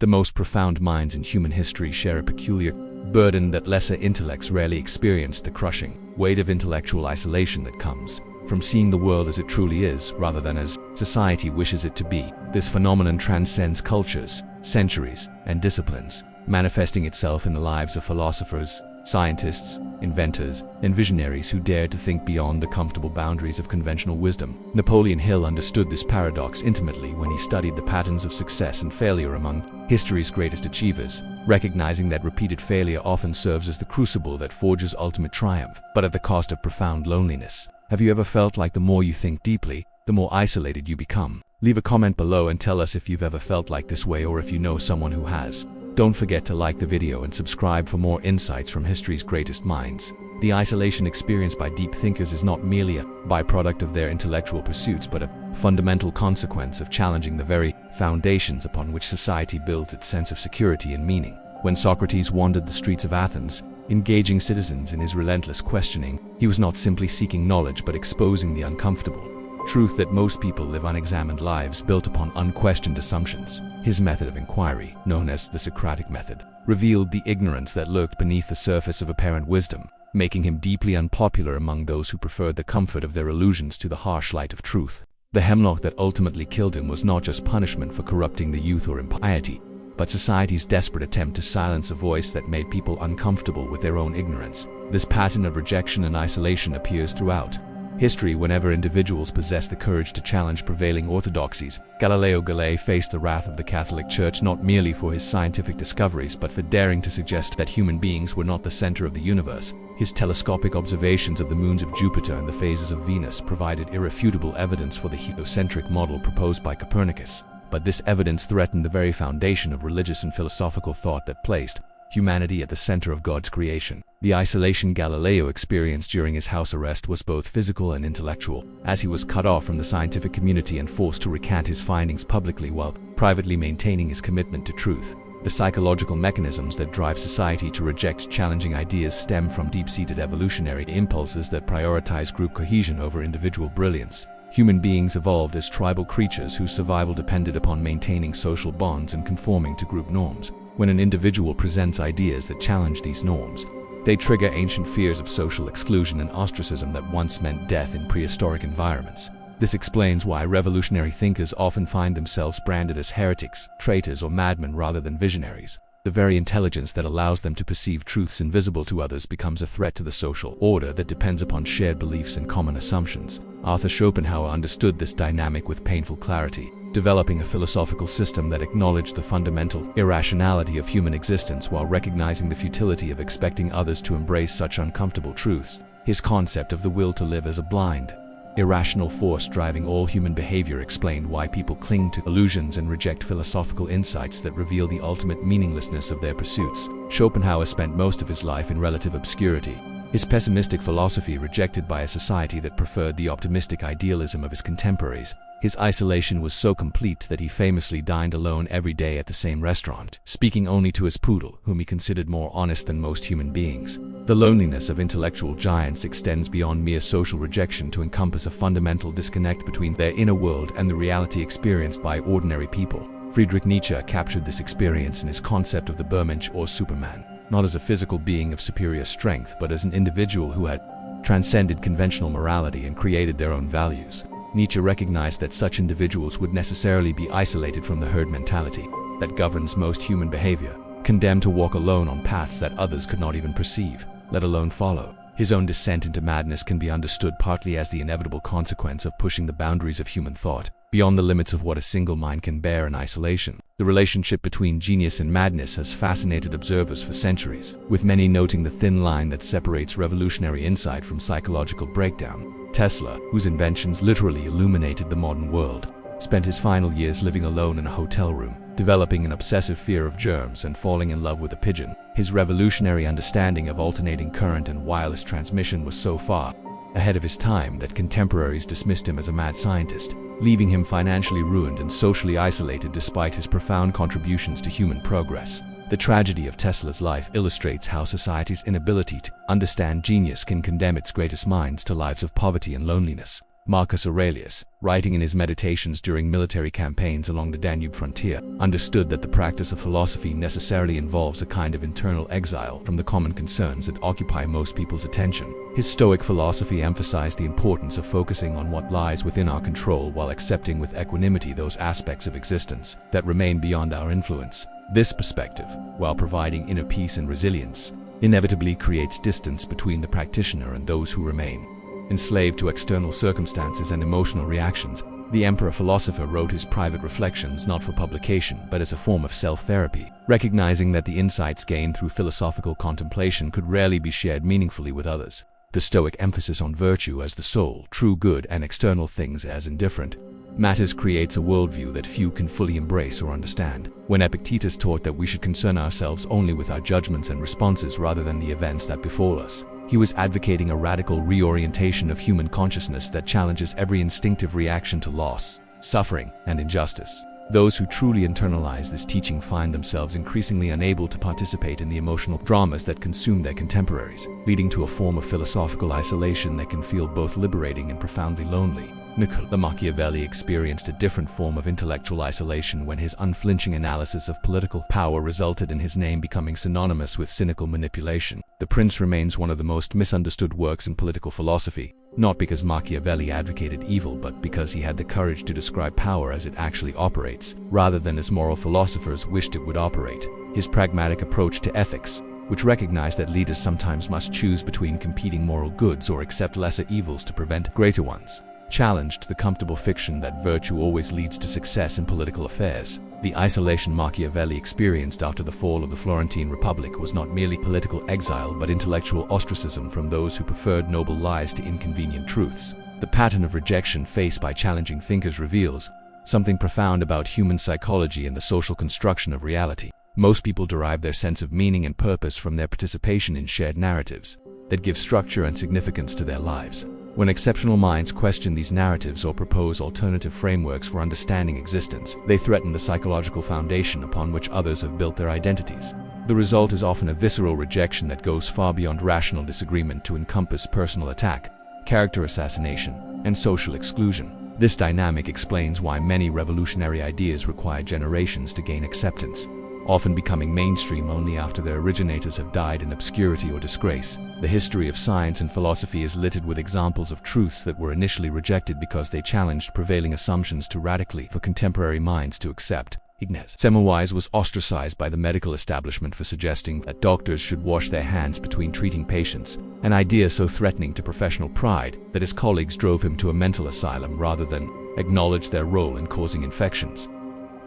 The most profound minds in human history share a peculiar burden that lesser intellects rarely experience: the crushing weight of intellectual isolation that comes from seeing the world as it truly is, rather than as society wishes it to be. This phenomenon transcends cultures, centuries, and disciplines, manifesting itself in the lives of philosophers, scientists, inventors, and visionaries who dare to think beyond the comfortable boundaries of conventional wisdom. Napoleon Hill understood this paradox intimately when he studied the patterns of success and failure among history's greatest achievers, recognizing that repeated failure often serves as the crucible that forges ultimate triumph, but at the cost of profound loneliness. Have you ever felt like the more you think deeply, the more isolated you become? Leave a comment below and tell us if you've ever felt like this way, or if you know someone who has. Don't forget to like the video and subscribe for more insights from history's greatest minds. The isolation experienced by deep thinkers is not merely a byproduct of their intellectual pursuits, but a fundamental consequence of challenging the very foundations upon which society builds its sense of security and meaning. When Socrates wandered the streets of Athens, engaging citizens in his relentless questioning, he was not simply seeking knowledge but exposing the uncomfortable truth that most people live unexamined lives built upon unquestioned assumptions. His method of inquiry, known as the Socratic method, revealed the ignorance that lurked beneath the surface of apparent wisdom, making him deeply unpopular among those who preferred the comfort of their illusions to the harsh light of truth. The hemlock that ultimately killed him was not just punishment for corrupting the youth or impiety, but society's desperate attempt to silence a voice that made people uncomfortable with their own ignorance. This pattern of rejection and isolation appears throughout history whenever individuals possess the courage to challenge prevailing orthodoxies. Galileo Galilei faced the wrath of the Catholic Church not merely for his scientific discoveries, but for daring to suggest that human beings were not the center of the universe. His telescopic observations of the moons of Jupiter and the phases of Venus provided irrefutable evidence for the heliocentric model proposed by Copernicus. But this evidence threatened the very foundation of religious and philosophical thought that placed humanity at the center of God's creation. The isolation Galileo experienced during his house arrest was both physical and intellectual, as he was cut off from the scientific community and forced to recant his findings publicly while privately maintaining his commitment to truth. The psychological mechanisms that drive society to reject challenging ideas stem from deep-seated evolutionary impulses that prioritize group cohesion over individual brilliance. Human beings evolved as tribal creatures whose survival depended upon maintaining social bonds and conforming to group norms. When an individual presents ideas that challenge these norms, they trigger ancient fears of social exclusion and ostracism that once meant death in prehistoric environments. This explains why revolutionary thinkers often find themselves branded as heretics, traitors, or madmen rather than visionaries. The very intelligence that allows them to perceive truths invisible to others becomes a threat to the social order that depends upon shared beliefs and common assumptions. Arthur Schopenhauer understood this dynamic with painful clarity, developing a philosophical system that acknowledged the fundamental irrationality of human existence while recognizing the futility of expecting others to embrace such uncomfortable truths. His concept of the will to live as a blind, irrational force driving all human behavior explained why people cling to illusions and reject philosophical insights that reveal the ultimate meaninglessness of their pursuits. Schopenhauer spent most of his life in relative obscurity, his pessimistic philosophy rejected by a society that preferred the optimistic idealism of his contemporaries. His isolation was so complete that he famously dined alone every day at the same restaurant, speaking only to his poodle, whom he considered more honest than most human beings. The loneliness of intellectual giants extends beyond mere social rejection to encompass a fundamental disconnect between their inner world and the reality experienced by ordinary people. Friedrich Nietzsche captured this experience in his concept of the Übermensch or Superman, not as a physical being of superior strength, but as an individual who had transcended conventional morality and created their own values. Nietzsche recognized that such individuals would necessarily be isolated from the herd mentality that governs most human behavior, condemned to walk alone on paths that others could not even perceive, let alone follow. His own descent into madness can be understood partly as the inevitable consequence of pushing the boundaries of human thought beyond the limits of what a single mind can bear in isolation. The relationship between genius and madness has fascinated observers for centuries, with many noting the thin line that separates revolutionary insight from psychological breakdown. Tesla, whose inventions literally illuminated the modern world, spent his final years living alone in a hotel room, developing an obsessive fear of germs and falling in love with a pigeon. His revolutionary understanding of alternating current and wireless transmission was so far ahead of his time that contemporaries dismissed him as a mad scientist, leaving him financially ruined and socially isolated despite his profound contributions to human progress. The tragedy of Tesla's life illustrates how society's inability to understand genius can condemn its greatest minds to lives of poverty and loneliness. Marcus Aurelius, writing in his meditations during military campaigns along the Danube frontier, understood that the practice of philosophy necessarily involves a kind of internal exile from the common concerns that occupy most people's attention. His Stoic philosophy emphasized the importance of focusing on what lies within our control while accepting with equanimity those aspects of existence that remain beyond our influence. This perspective, while providing inner peace and resilience, inevitably creates distance between the practitioner and those who remain enslaved to external circumstances and emotional reactions. The emperor-philosopher wrote his private reflections not for publication but as a form of self-therapy, recognizing that the insights gained through philosophical contemplation could rarely be shared meaningfully with others. The Stoic emphasis on virtue as the sole, true good and external things as indifferent matters creates a worldview that few can fully embrace or understand. When Epictetus taught that we should concern ourselves only with our judgments and responses rather than the events that befall us, he was advocating a radical reorientation of human consciousness that challenges every instinctive reaction to loss, suffering, and injustice. Those who truly internalize this teaching find themselves increasingly unable to participate in the emotional dramas that consume their contemporaries, leading to a form of philosophical isolation that can feel both liberating and profoundly lonely. Niccolo Machiavelli experienced a different form of intellectual isolation when his unflinching analysis of political power resulted in his name becoming synonymous with cynical manipulation. The Prince remains one of the most misunderstood works in political philosophy, not because Machiavelli advocated evil but because he had the courage to describe power as it actually operates, rather than as moral philosophers wished it would operate. His pragmatic approach to ethics, which recognized that leaders sometimes must choose between competing moral goods or accept lesser evils to prevent greater ones, challenged the comfortable fiction that virtue always leads to success in political affairs. The isolation Machiavelli experienced after the fall of the Florentine Republic was not merely political exile but intellectual ostracism from those who preferred noble lies to inconvenient truths. The pattern of rejection faced by challenging thinkers reveals something profound about human psychology and the social construction of reality. Most people derive their sense of meaning and purpose from their participation in shared narratives that give structure and significance to their lives. When exceptional minds question these narratives or propose alternative frameworks for understanding existence, they threaten the psychological foundation upon which others have built their identities. The result is often a visceral rejection that goes far beyond rational disagreement to encompass personal attack, character assassination, and social exclusion. This dynamic explains why many revolutionary ideas require generations to gain acceptance, often becoming mainstream only after their originators have died in obscurity or disgrace. The history of science and philosophy is littered with examples of truths that were initially rejected because they challenged prevailing assumptions too radically for contemporary minds to accept. Ignaz Semmelweis was ostracized by the medical establishment for suggesting that doctors should wash their hands between treating patients, an idea so threatening to professional pride that his colleagues drove him to a mental asylum rather than acknowledge their role in causing infections.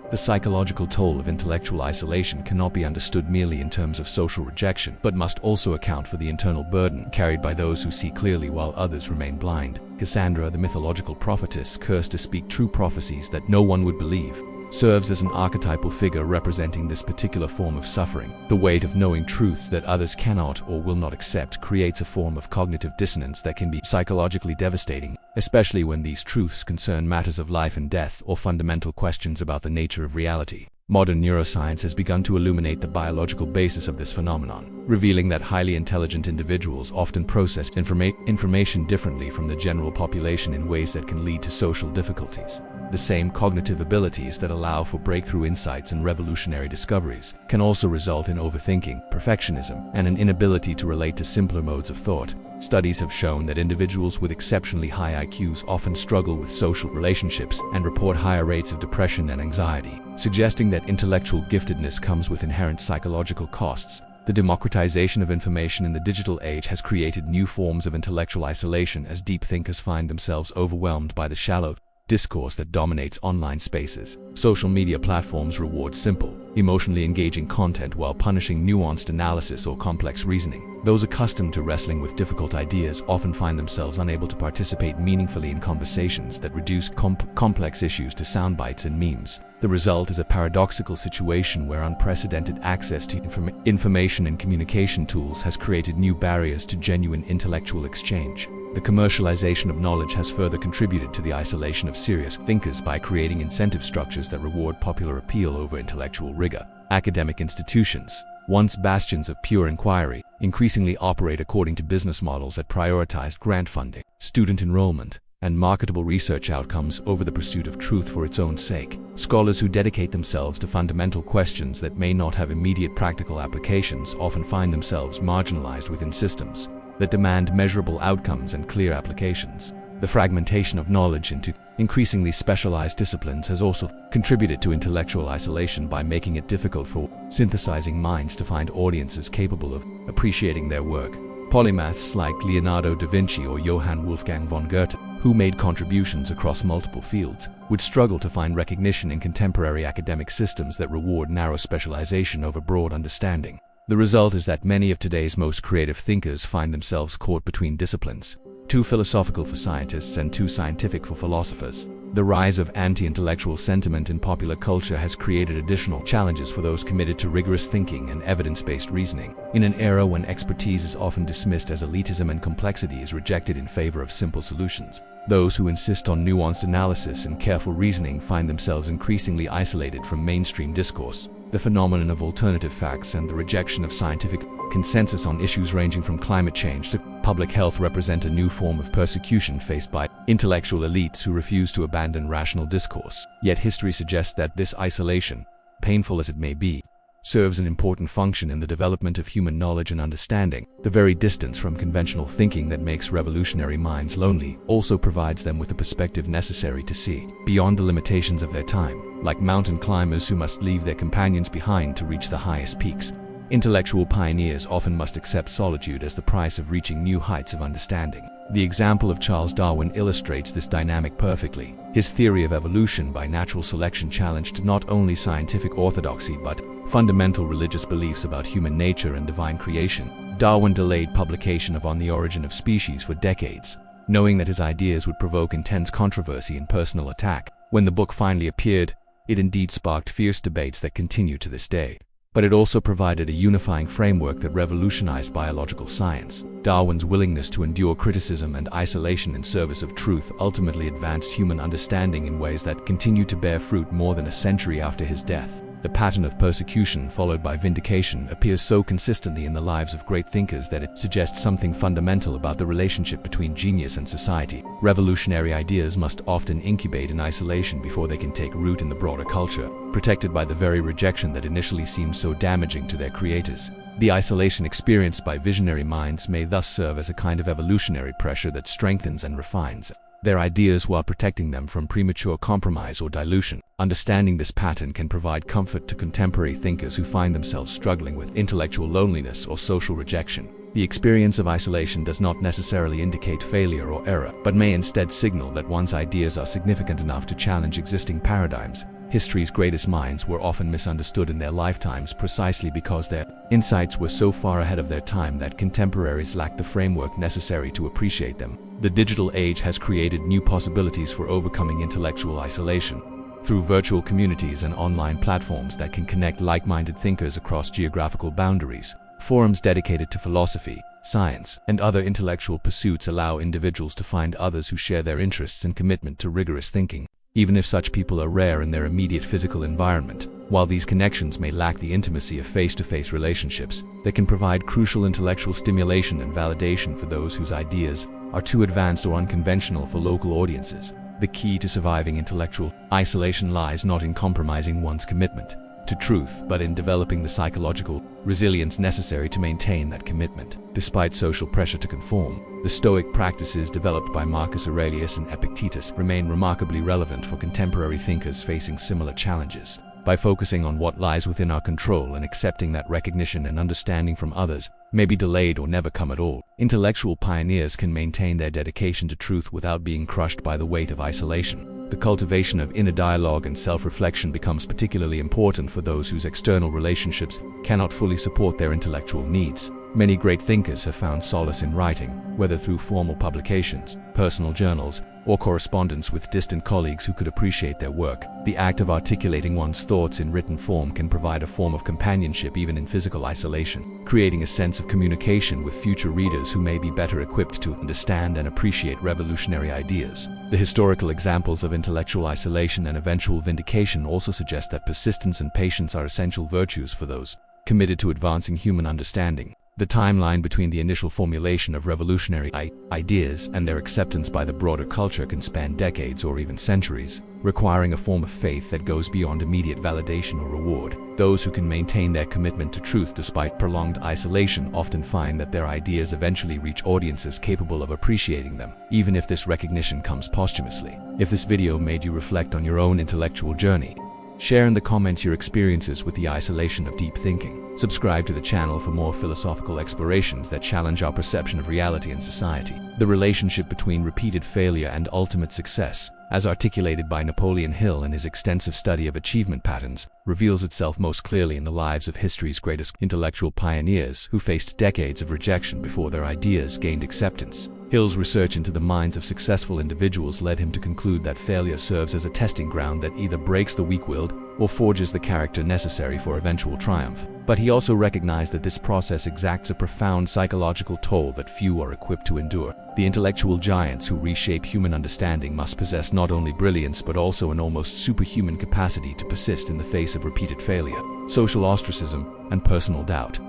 The psychological toll of intellectual isolation cannot be understood merely in terms of social rejection, but must also account for the internal burden carried by those who see clearly while others remain blind. Cassandra, the mythological prophetess cursed to speak true prophecies that no one would believe, serves as an archetypal figure representing this particular form of suffering. The weight of knowing truths that others cannot or will not accept creates a form of cognitive dissonance that can be psychologically devastating, especially when these truths concern matters of life and death or fundamental questions about the nature of reality. Modern neuroscience has begun to illuminate the biological basis of this phenomenon, revealing that highly intelligent individuals often process information differently from the general population in ways that can lead to social difficulties. The same cognitive abilities that allow for breakthrough insights and revolutionary discoveries can also result in overthinking, perfectionism, and an inability to relate to simpler modes of thought. Studies have shown that individuals with exceptionally high IQs often struggle with social relationships and report higher rates of depression and anxiety, suggesting that intellectual giftedness comes with inherent psychological costs. The democratization of information in the digital age has created new forms of intellectual isolation as deep thinkers find themselves overwhelmed by the shallow discourse that dominates online spaces. Social media platforms reward simple, emotionally engaging content while punishing nuanced analysis or complex reasoning. Those accustomed to wrestling with difficult ideas often find themselves unable to participate meaningfully in conversations that reduce complex issues to sound bites and memes. The result is a paradoxical situation where unprecedented access to information and communication tools has created new barriers to genuine intellectual exchange. The commercialization of knowledge has further contributed to the isolation of serious thinkers by creating incentive structures that reward popular appeal over intellectual rigor. Academic institutions, once bastions of pure inquiry, increasingly operate according to business models that prioritize grant funding, student enrollment, and marketable research outcomes over the pursuit of truth for its own sake. Scholars who dedicate themselves to fundamental questions that may not have immediate practical applications often find themselves marginalized within systems that demand measurable outcomes and clear applications. The fragmentation of knowledge into increasingly specialized disciplines has also contributed to intellectual isolation by making it difficult for synthesizing minds to find audiences capable of appreciating their work. Polymaths like Leonardo da Vinci or Johann Wolfgang von Goethe, who made contributions across multiple fields, would struggle to find recognition in contemporary academic systems that reward narrow specialization over broad understanding. The result is that many of today's most creative thinkers find themselves caught between disciplines, too philosophical for scientists and too scientific for philosophers. The rise of anti-intellectual sentiment in popular culture has created additional challenges for those committed to rigorous thinking and evidence-based reasoning. In an era when expertise is often dismissed as elitism and complexity is rejected in favor of simple solutions, those who insist on nuanced analysis and careful reasoning find themselves increasingly isolated from mainstream discourse. The phenomenon of alternative facts and the rejection of scientific consensus on issues ranging from climate change to public health represent a new form of persecution faced by intellectual elites who refuse to abandon rational discourse. Yet history suggests that this isolation, painful as it may be, serves an important function in the development of human knowledge and understanding. The very distance from conventional thinking that makes revolutionary minds lonely also provides them with the perspective necessary to see beyond the limitations of their time. Like mountain climbers who must leave their companions behind to reach the highest peaks, intellectual pioneers often must accept solitude as the price of reaching new heights of understanding. The example of Charles Darwin illustrates this dynamic perfectly. His theory of evolution by natural selection challenged not only scientific orthodoxy but fundamental religious beliefs about human nature and divine creation. Darwin delayed publication of On the Origin of Species for decades, knowing that his ideas would provoke intense controversy and personal attack. When the book finally appeared, it indeed sparked fierce debates that continue to this day. But it also provided a unifying framework that revolutionized biological science. Darwin's willingness to endure criticism and isolation in service of truth ultimately advanced human understanding in ways that continue to bear fruit more than a century after his death. The pattern of persecution followed by vindication appears so consistently in the lives of great thinkers that it suggests something fundamental about the relationship between genius and society. Revolutionary ideas must often incubate in isolation before they can take root in the broader culture, protected by the very rejection that initially seems so damaging to their creators. The isolation experienced by visionary minds may thus serve as a kind of evolutionary pressure that strengthens and refines their ideas while protecting them from premature compromise or dilution. Understanding this pattern can provide comfort to contemporary thinkers who find themselves struggling with intellectual loneliness or social rejection. The experience of isolation does not necessarily indicate failure or error, but may instead signal that one's ideas are significant enough to challenge existing paradigms. History's greatest minds were often misunderstood in their lifetimes precisely because their insights were so far ahead of their time that contemporaries lacked the framework necessary to appreciate them. The digital age has created new possibilities for overcoming intellectual isolation. Through virtual communities and online platforms that can connect like-minded thinkers across geographical boundaries, forums dedicated to philosophy, science, and other intellectual pursuits allow individuals to find others who share their interests and commitment to rigorous thinking, even if such people are rare in their immediate physical environment. While these connections may lack the intimacy of face-to-face relationships, they can provide crucial intellectual stimulation and validation for those whose ideas are too advanced or unconventional for local audiences. The key to surviving intellectual isolation lies not in compromising one's commitment to truth, but in developing the psychological resilience necessary to maintain that commitment. Despite social pressure to conform, the Stoic practices developed by Marcus Aurelius and Epictetus remain remarkably relevant for contemporary thinkers facing similar challenges. By focusing on what lies within our control and accepting that recognition and understanding from others may be delayed or never come at all, intellectual pioneers can maintain their dedication to truth without being crushed by the weight of isolation. The cultivation of inner dialogue and self-reflection becomes particularly important for those whose external relationships cannot fully support their intellectual needs. Many great thinkers have found solace in writing, whether through formal publications, personal journals, or correspondence with distant colleagues who could appreciate their work. The act of articulating one's thoughts in written form can provide a form of companionship even in physical isolation, creating a sense of communication with future readers who may be better equipped to understand and appreciate revolutionary ideas. The historical examples of intellectual isolation and eventual vindication also suggest that persistence and patience are essential virtues for those committed to advancing human understanding. The timeline between the initial formulation of revolutionary ideas and their acceptance by the broader culture can span decades or even centuries, requiring a form of faith that goes beyond immediate validation or reward. Those who can maintain their commitment to truth despite prolonged isolation often find that their ideas eventually reach audiences capable of appreciating them, even if this recognition comes posthumously. If this video made you reflect on your own intellectual journey, share in the comments your experiences with the isolation of deep thinking. Subscribe to the channel for more philosophical explorations that challenge our perception of reality and society. The relationship between repeated failure and ultimate success, as articulated by Napoleon Hill in his extensive study of achievement patterns, reveals itself most clearly in the lives of history's greatest intellectual pioneers who faced decades of rejection before their ideas gained acceptance. Hill's research into the minds of successful individuals led him to conclude that failure serves as a testing ground that either breaks the weak-willed or forges the character necessary for eventual triumph. But he also recognized that this process exacts a profound psychological toll that few are equipped to endure. The intellectual giants who reshape human understanding must possess not only brilliance but also an almost superhuman capacity to persist in the face of repeated failure, social ostracism, and personal doubt.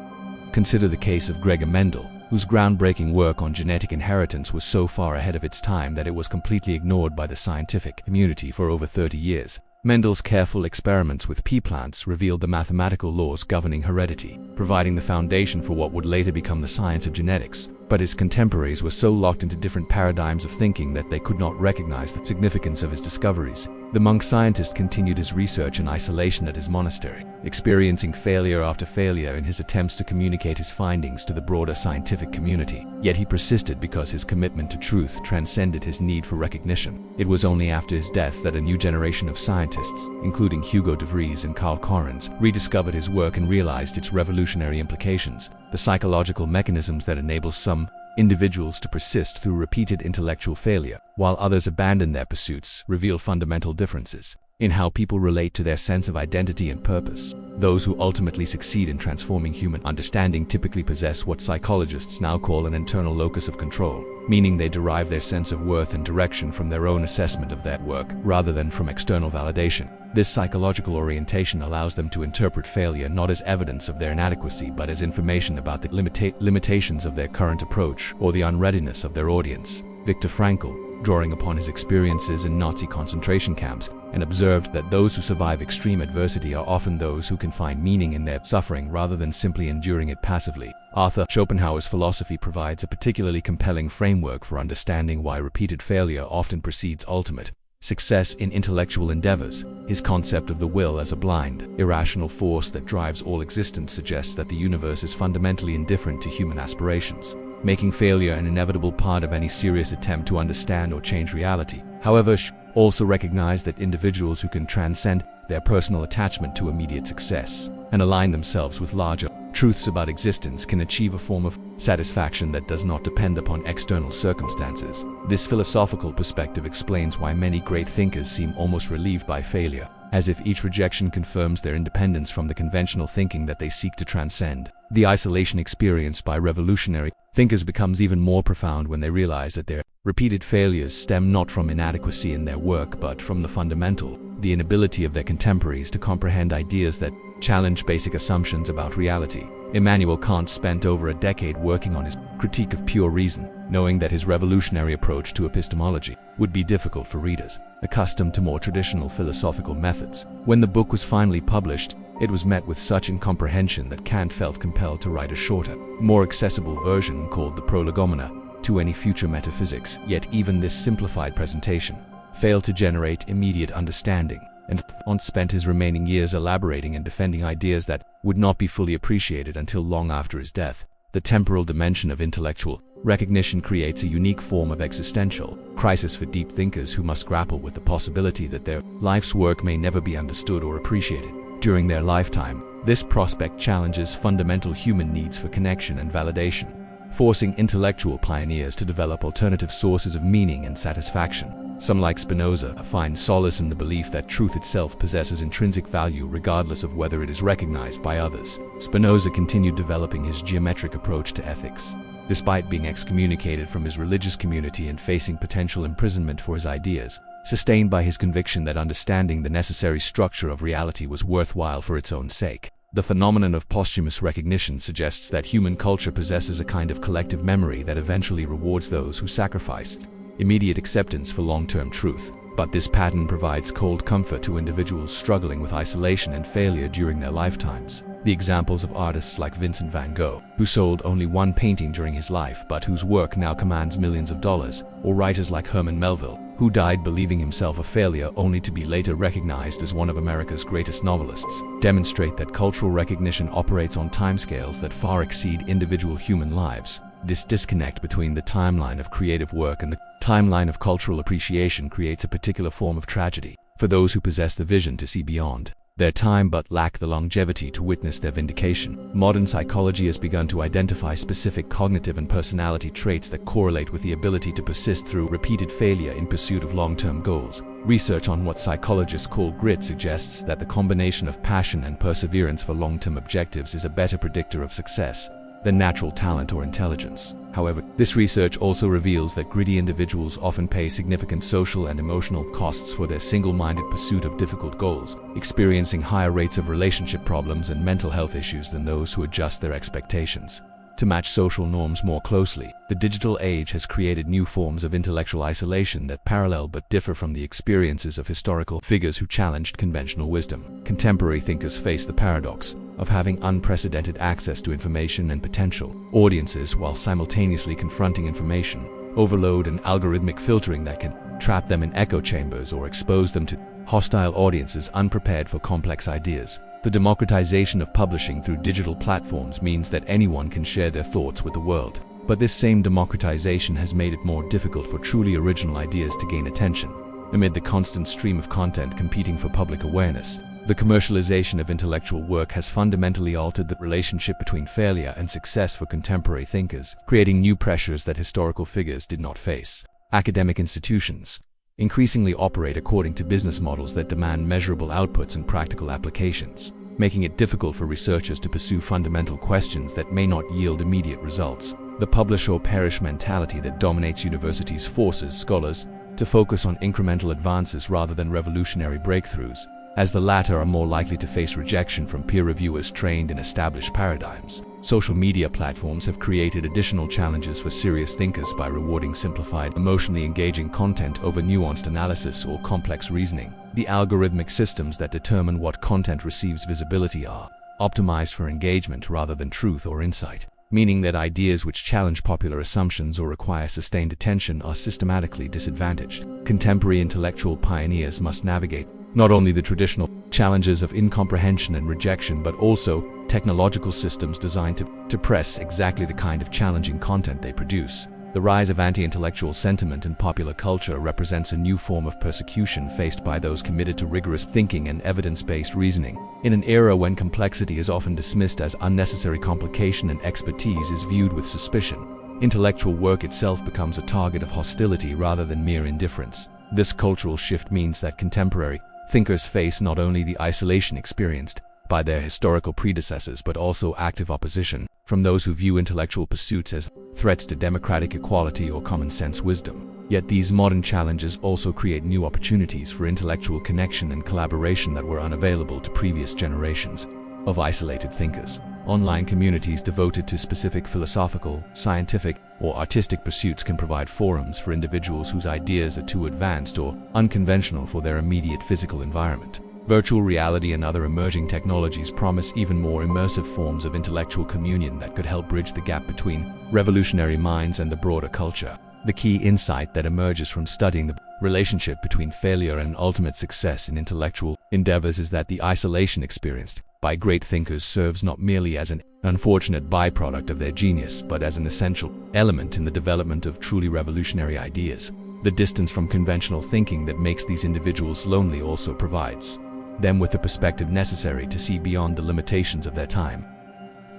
Consider the case of Gregor Mendel, whose groundbreaking work on genetic inheritance was so far ahead of its time that it was completely ignored by the scientific community for over 30 years. Mendel's careful experiments with pea plants revealed the mathematical laws governing heredity, providing the foundation for what would later become the science of genetics. But his contemporaries were so locked into different paradigms of thinking that they could not recognize the significance of his discoveries. The monk scientist continued his research in isolation at his monastery, experiencing failure after failure in his attempts to communicate his findings to the broader scientific community. Yet he persisted because his commitment to truth transcended his need for recognition. It was only after his death that a new generation of scientists, including Hugo de Vries and Karl Correns, rediscovered his work and realized its revolutionary implications. The psychological mechanisms that enable some individuals to persist through repeated intellectual failure, while others abandon their pursuits, reveal fundamental differences in how people relate to their sense of identity and purpose. Those who ultimately succeed in transforming human understanding typically possess what psychologists now call an internal locus of control, meaning they derive their sense of worth and direction from their own assessment of their work rather than from external validation. This psychological orientation allows them to interpret failure not as evidence of their inadequacy but as information about the limitations of their current approach or the unreadiness of their audience. Viktor Frankl, drawing upon his experiences in Nazi concentration camps, and observed that those who survive extreme adversity are often those who can find meaning in their suffering rather than simply enduring it passively. Arthur Schopenhauer's philosophy provides a particularly compelling framework for understanding why repeated failure often precedes ultimate success in intellectual endeavors. His concept of the will as a blind, irrational force that drives all existence suggests that the universe is fundamentally indifferent to human aspirations, making failure an inevitable part of any serious attempt to understand or change reality. However, also recognize that individuals who can transcend their personal attachment to immediate success and align themselves with larger truths about existence can achieve a form of satisfaction that does not depend upon external circumstances. This philosophical perspective explains why many great thinkers seem almost relieved by failure, as if each rejection confirms their independence from the conventional thinking that they seek to transcend. The isolation experienced by revolutionary thinkers becomes even more profound when they realize that their repeated failures stem not from inadequacy in their work but from the inability of their contemporaries to comprehend ideas that challenge basic assumptions about reality. Immanuel Kant spent over a decade working on his critique of pure reason, knowing that his revolutionary approach to epistemology would be difficult for readers accustomed to more traditional philosophical methods. When the book was finally published, it was met with such incomprehension that Kant felt compelled to write a shorter, more accessible version called the Prolegomena to any future metaphysics. Yet even this simplified presentation failed to generate immediate understanding, and Kant spent his remaining years elaborating and defending ideas that would not be fully appreciated until long after his death. The temporal dimension of intellectual recognition creates a unique form of existential crisis for deep thinkers who must grapple with the possibility that their life's work may never be understood or appreciated during their lifetime. This prospect challenges fundamental human needs for connection and validation, forcing intellectual pioneers to develop alternative sources of meaning and satisfaction. Some, like Spinoza, find solace in the belief that truth itself possesses intrinsic value regardless of whether it is recognized by others. Spinoza continued developing his geometric approach to ethics, despite being excommunicated from his religious community and facing potential imprisonment for his ideas, sustained by his conviction that understanding the necessary structure of reality was worthwhile for its own sake. The phenomenon of posthumous recognition suggests that human culture possesses a kind of collective memory that eventually rewards those who sacrificed immediate acceptance for long-term truth. But this pattern provides cold comfort to individuals struggling with isolation and failure during their lifetimes. The examples of artists like Vincent van Gogh, who sold only one painting during his life but whose work now commands millions of dollars, or writers like Herman Melville, who died believing himself a failure only to be later recognized as one of America's greatest novelists, demonstrate that cultural recognition operates on timescales that far exceed individual human lives. This disconnect between the timeline of creative work and the timeline of cultural appreciation creates a particular form of tragedy for those who possess the vision to see beyond their time but lack the longevity to witness their vindication. Modern psychology has begun to identify specific cognitive and personality traits that correlate with the ability to persist through repeated failure in pursuit of long-term goals. Research on what psychologists call grit suggests that the combination of passion and perseverance for long-term objectives is a better predictor of success than natural talent or intelligence. However, this research also reveals that gritty individuals often pay significant social and emotional costs for their single-minded pursuit of difficult goals, experiencing higher rates of relationship problems and mental health issues than those who adjust their expectations to match social norms more closely. The digital age has created new forms of intellectual isolation that parallel but differ from the experiences of historical figures who challenged conventional wisdom. Contemporary thinkers face the paradox of having unprecedented access to information and potential audiences while simultaneously confronting information overload and algorithmic filtering that can trap them in echo chambers or expose them to hostile audiences unprepared for complex ideas. The democratization of publishing through digital platforms means that anyone can share their thoughts with the world. But this same democratization has made it more difficult for truly original ideas to gain attention. Amid the constant stream of content competing for public awareness, the commercialization of intellectual work has fundamentally altered the relationship between failure and success for contemporary thinkers, creating new pressures that historical figures did not face. Academic institutions increasingly operate according to business models that demand measurable outputs and practical applications, making it difficult for researchers to pursue fundamental questions that may not yield immediate results. The publish or perish mentality that dominates universities forces scholars to focus on incremental advances rather than revolutionary breakthroughs, as the latter are more likely to face rejection from peer reviewers trained in established paradigms. Social media platforms have created additional challenges for serious thinkers by rewarding simplified, emotionally engaging content over nuanced analysis or complex reasoning. The algorithmic systems that determine what content receives visibility are optimized for engagement rather than truth or insight, meaning that ideas which challenge popular assumptions or require sustained attention are systematically disadvantaged. Contemporary intellectual pioneers must navigate not only the traditional challenges of incomprehension and rejection, but also technological systems designed to press exactly the kind of challenging content they produce. The rise of anti-intellectual sentiment in popular culture represents a new form of persecution faced by those committed to rigorous thinking and evidence-based reasoning. In an era when complexity is often dismissed as unnecessary complication and expertise is viewed with suspicion, intellectual work itself becomes a target of hostility rather than mere indifference. This cultural shift means that contemporary thinkers face not only the isolation experienced by their historical predecessors but also active opposition from those who view intellectual pursuits as threats to democratic equality or common sense wisdom. Yet these modern challenges also create new opportunities for intellectual connection and collaboration that were unavailable to previous generations of isolated thinkers. Online communities devoted to specific philosophical, scientific, or artistic pursuits can provide forums for individuals whose ideas are too advanced or unconventional for their immediate physical environment. Virtual reality and other emerging technologies promise even more immersive forms of intellectual communion that could help bridge the gap between revolutionary minds and the broader culture. The key insight that emerges from studying the relationship between failure and ultimate success in intellectual endeavors is that the isolation experienced by great thinkers serves not merely as an unfortunate byproduct of their genius, but as an essential element in the development of truly revolutionary ideas. The distance from conventional thinking that makes these individuals lonely also provides them with the perspective necessary to see beyond the limitations of their time.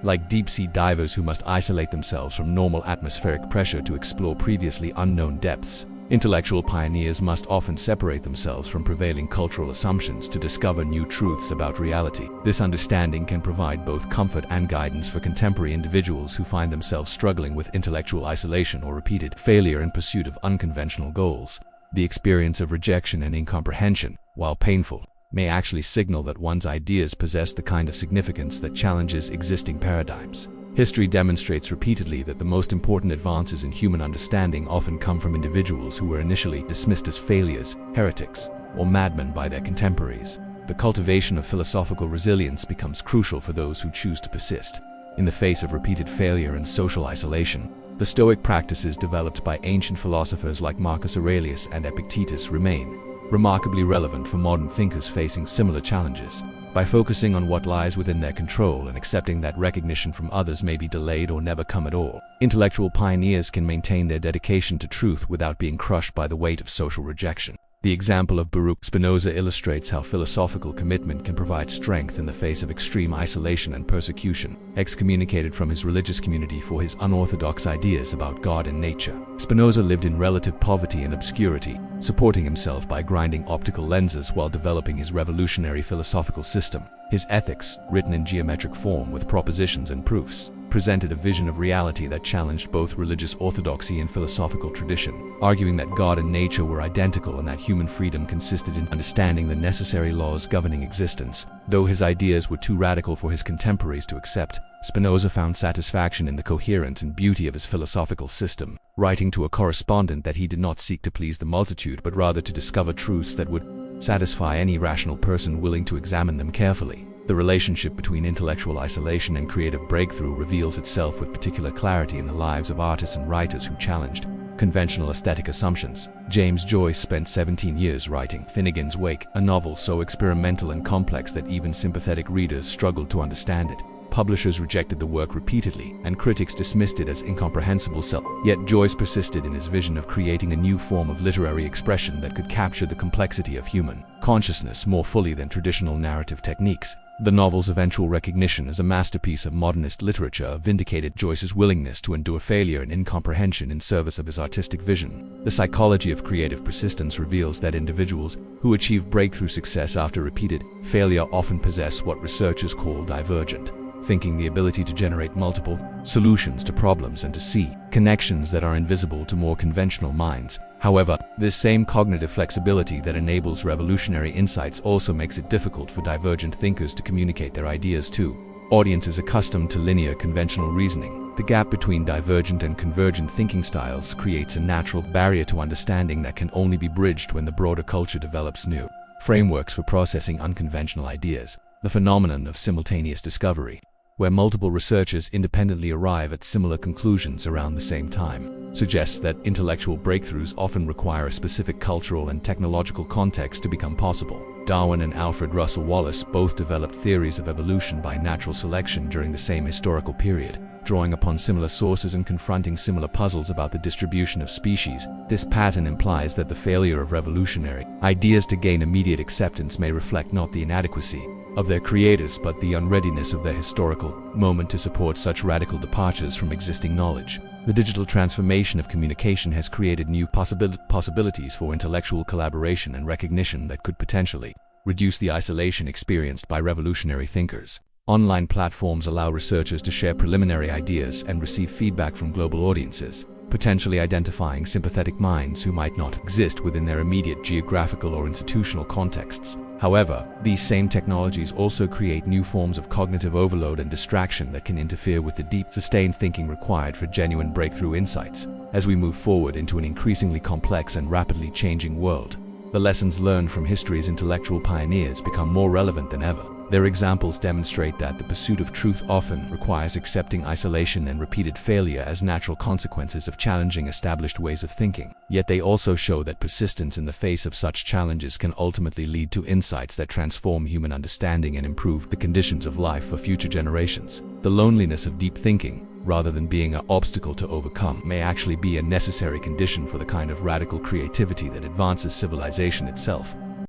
Like deep-sea divers who must isolate themselves from normal atmospheric pressure to explore previously unknown depths, intellectual pioneers must often separate themselves from prevailing cultural assumptions to discover new truths about reality. This understanding can provide both comfort and guidance for contemporary individuals who find themselves struggling with intellectual isolation or repeated failure in pursuit of unconventional goals. The experience of rejection and incomprehension, while painful, may actually signal that one's ideas possess the kind of significance that challenges existing paradigms. History demonstrates repeatedly that the most important advances in human understanding often come from individuals who were initially dismissed as failures, heretics, or madmen by their contemporaries. The cultivation of philosophical resilience becomes crucial for those who choose to persist. In the face of repeated failure and social isolation, the Stoic practices developed by ancient philosophers like Marcus Aurelius and Epictetus remain remarkably relevant for modern thinkers facing similar challenges. By focusing on what lies within their control and accepting that recognition from others may be delayed or never come at all, intellectual pioneers can maintain their dedication to truth without being crushed by the weight of social rejection. The example of Baruch Spinoza illustrates how philosophical commitment can provide strength in the face of extreme isolation and persecution. Excommunicated from his religious community for his unorthodox ideas about God and nature, Spinoza lived in relative poverty and obscurity, supporting himself by grinding optical lenses while developing his revolutionary philosophical system. His Ethics, written in geometric form with propositions and proofs, presented a vision of reality that challenged both religious orthodoxy and philosophical tradition, arguing that God and nature were identical and that human freedom consisted in understanding the necessary laws governing existence. Though his ideas were too radical for his contemporaries to accept, Spinoza found satisfaction in the coherence and beauty of his philosophical system, writing to a correspondent that he did not seek to please the multitude but rather to discover truths that would satisfy any rational person willing to examine them carefully. The relationship between intellectual isolation and creative breakthrough reveals itself with particular clarity in the lives of artists and writers who challenged conventional aesthetic assumptions. James Joyce spent 17 years writing Finnegan's Wake, a novel so experimental and complex that even sympathetic readers struggled to understand it. Publishers rejected the work repeatedly, and critics dismissed it as incomprehensible. Yet Joyce persisted in his vision of creating a new form of literary expression that could capture the complexity of human consciousness more fully than traditional narrative techniques. The novel's eventual recognition as a masterpiece of modernist literature vindicated Joyce's willingness to endure failure and incomprehension in service of his artistic vision. The psychology of creative persistence reveals that individuals who achieve breakthrough success after repeated failure often possess what researchers call divergent thinking, the ability to generate multiple solutions to problems and to see connections that are invisible to more conventional minds. However, this same cognitive flexibility that enables revolutionary insights also makes it difficult for divergent thinkers to communicate their ideas to audiences accustomed to linear conventional reasoning. The gap between divergent and convergent thinking styles creates a natural barrier to understanding that can only be bridged when the broader culture develops new frameworks for processing unconventional ideas. The phenomenon of simultaneous discovery, where multiple researchers independently arrive at similar conclusions around the same time, suggests that intellectual breakthroughs often require a specific cultural and technological context to become possible. Darwin and Alfred Russel Wallace both developed theories of evolution by natural selection during the same historical period, drawing upon similar sources and confronting similar puzzles about the distribution of species. This pattern implies that the failure of revolutionary ideas to gain immediate acceptance may reflect not the inadequacy of their creators but the unreadiness of their historical moment to support such radical departures from existing knowledge. The digital transformation of communication has created new possibilities for intellectual collaboration and recognition that could potentially reduce the isolation experienced by revolutionary thinkers. Online platforms allow researchers to share preliminary ideas and receive feedback from global audiences, potentially identifying sympathetic minds who might not exist within their immediate geographical or institutional contexts. However, these same technologies also create new forms of cognitive overload and distraction that can interfere with the deep, sustained thinking required for genuine breakthrough insights. As we move forward into an increasingly complex and rapidly changing world, the lessons learned from history's intellectual pioneers become more relevant than ever. Their examples demonstrate that the pursuit of truth often requires accepting isolation and repeated failure as natural consequences of challenging established ways of thinking. Yet they also show that persistence in the face of such challenges can ultimately lead to insights that transform human understanding and improve the conditions of life for future generations. The loneliness of deep thinking, rather than being an obstacle to overcome, may actually be a necessary condition for the kind of radical creativity that advances civilization itself.